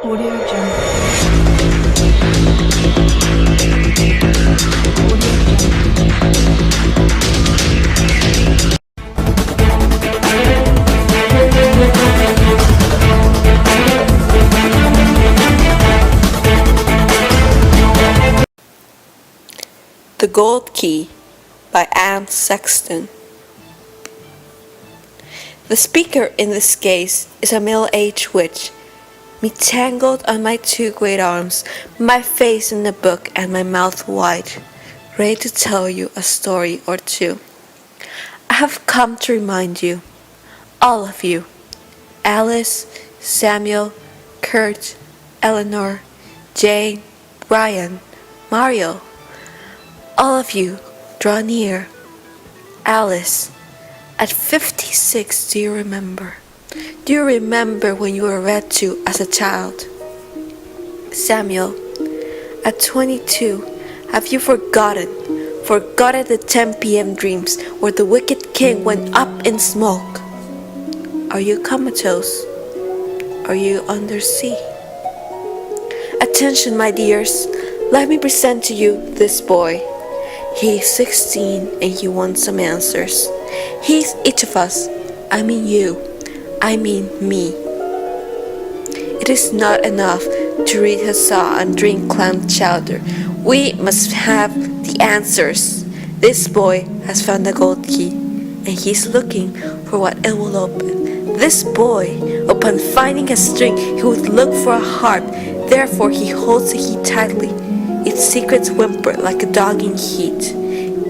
Audio Jungle. The Gold Key by Sexton. The speaker in this case is a middle-aged witch, me tangled on my two great arms, my face in the book and my mouth wide, ready to tell you a story or two. I have come to remind you, all of you, Alice, Samuel, Kurt, Eleanor, Jane, Brian, Mario, all of you, draw near. Alice, at 56, do you remember? Do you remember when you were read to as a child? Samuel, at 22, have you forgotten the 10 p.m. dreams where the wicked king went up in smoke? Are you comatose? Are you under sea? Attention, my dears, let me present to you this boy. He is 16 and he wants some answers. He's each of us. I mean you. I mean me. It is not enough to read Huzzah and drink clam chowder. We must have the answers. This boy has found the gold key and he's looking for what it will open. This boy, upon finding a string, he would look for a harp. Therefore he holds the key tightly. Its secrets whimper like a dog in heat.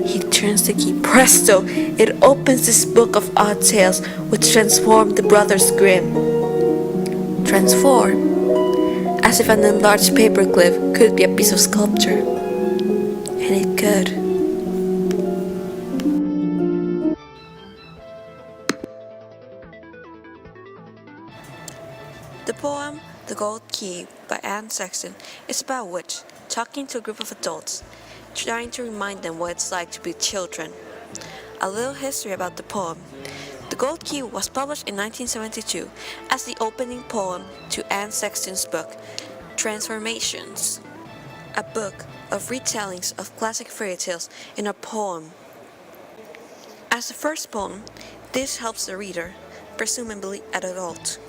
He turns the key. Presto! It opens this book of odd tales which transform the brothers Grimm. Transform? As if an enlarged paperclip could be a piece of sculpture. And it could. The poem The Gold Key by Sexton is about a witch talking to a group of adults, trying to remind them what it's like to be children. A little history about the poem. The Gold Key was published in 1972 as the opening poem to Sexton's book, Transformations, a book of retellings of classic fairy tales in a poem. As the first poem, this helps the reader, presumably an adult,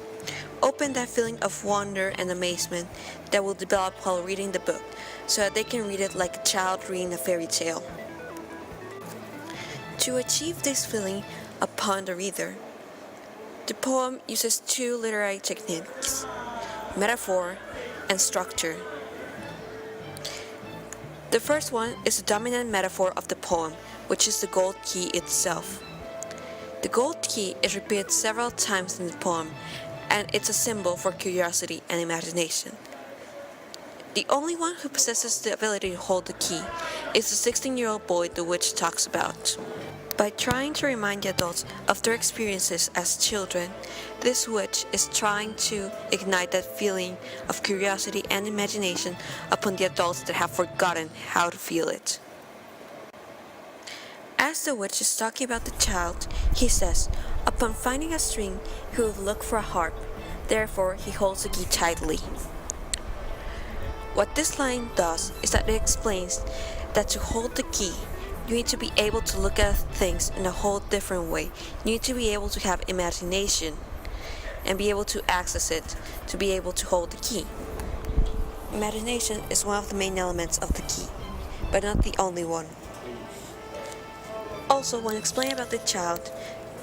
open that feeling of wonder and amazement that will develop while reading the book, so that they can read it like a child reading a fairy tale. To achieve this feeling upon the reader, the poem uses two literary techniques, metaphor and structure. The first one is the dominant metaphor of the poem, which is the gold key itself. The gold key is repeated several times in the poem, and it's a symbol for curiosity and imagination. The only one who possesses the ability to hold the key is the 16-year-old boy the witch talks about. By trying to remind the adults of their experiences as children, this witch is trying to ignite that feeling of curiosity and imagination upon the adults that have forgotten how to feel it. As the witch is talking about the child, he says, upon finding a string, he will look for a harp. Therefore, he holds the key tightly. What this line does is that it explains that to hold the key, you need to be able to look at things in a whole different way. You need to be able to have imagination and be able to access it to be able to hold the key. Imagination is one of the main elements of the key, but not the only one. Also, when explaining about the child,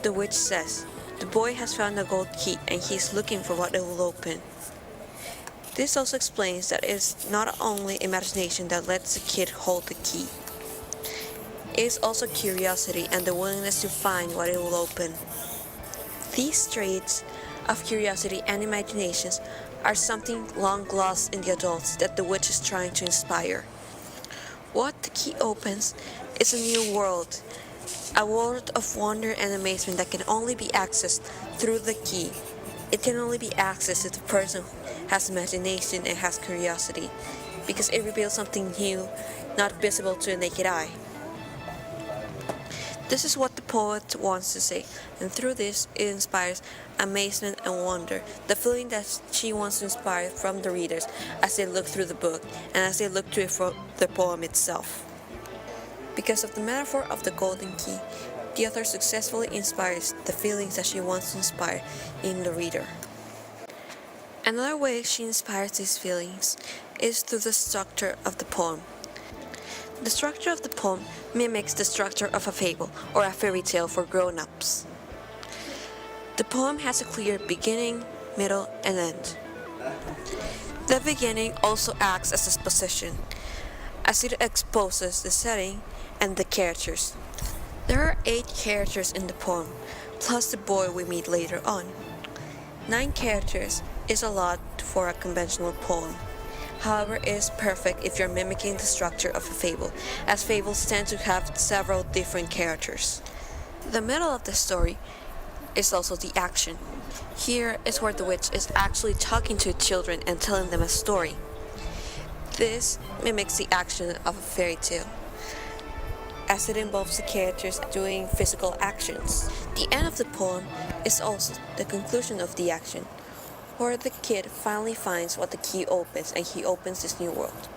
the witch says, the boy has found a gold key and he is looking for what it will open. This also explains that it is not only imagination that lets the kid hold the key. It is also curiosity and the willingness to find what it will open. These traits of curiosity and imaginations are something long lost in the adults that the witch is trying to inspire. What the key opens is a new world, a world of wonder and amazement that can only be accessed through the key. It can only be accessed if the person has imagination and has curiosity, because it reveals something new, not visible to the naked eye. This is what the poet wants to say, and through this it inspires amazement and wonder, the feeling that she wants to inspire from the readers as they look through the book and as they look through the poem itself. Because of the metaphor of the golden key, the author successfully inspires the feelings that she wants to inspire in the reader. Another way she inspires these feelings is through the structure of the poem. The structure of the poem mimics the structure of a fable or a fairy tale for grown-ups. The poem has a clear beginning, middle, and end. The beginning also acts as exposition, as it exposes the setting and the characters. There are 8 characters in the poem, plus the boy we meet later on. 9 characters is a lot for a conventional poem. However, it is perfect if you're mimicking the structure of a fable, as fables tend to have several different characters. The middle of the story is also the action. Here is where the witch is actually talking to children and telling them a story. This mimics the action of a fairy tale, as it involves the characters doing physical actions. The end of the poem is also the conclusion of the action, where the kid finally finds what the key opens and he opens this new world.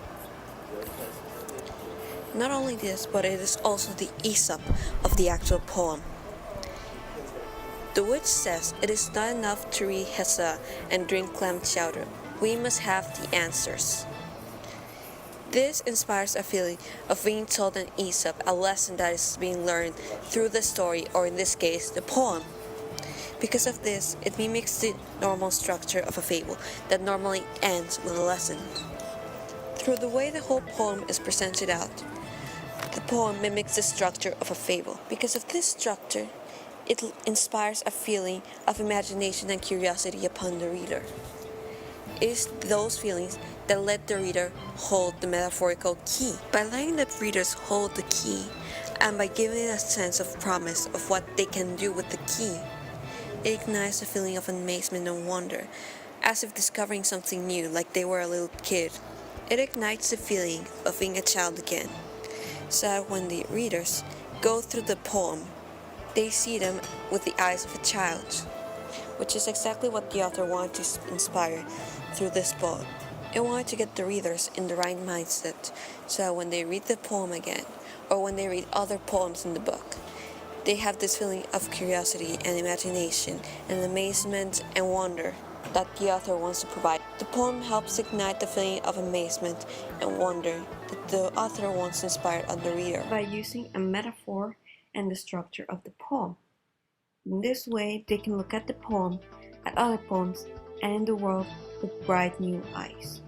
Not only this, but it is also the Aesop of the actual poem. The witch says it is not enough to read Hesa and drink clam chowder. We must have the answers. This inspires a feeling of being told an Aesop, a lesson that is being learned through the story, or in this case, the poem. Because of this, it mimics the normal structure of a fable that normally ends with a lesson. Through the way the whole poem is presented out, the poem mimics the structure of a fable. Because of this structure, it inspires a feeling of imagination and curiosity upon the reader. It is those feelings that let the reader hold the metaphorical key. By letting the readers hold the key, and by giving a sense of promise of what they can do with the key, it ignites a feeling of amazement and wonder, as if discovering something new, like they were a little kid. It ignites the feeling of being a child again, so that when the readers go through the poem, they see them with the eyes of a child, which is exactly what the author wanted to inspire through this poem. It wanted to get the readers in the right mindset, so that when they read the poem again, or when they read other poems in the book, they have this feeling of curiosity and imagination and amazement and wonder that the author wants to provide. The poem helps ignite the feeling of amazement and wonder that the author wants to inspire on the reader by using a metaphor and the structure of the poem. In this way, they can look at the poem, at other poems, and in the world with bright new eyes.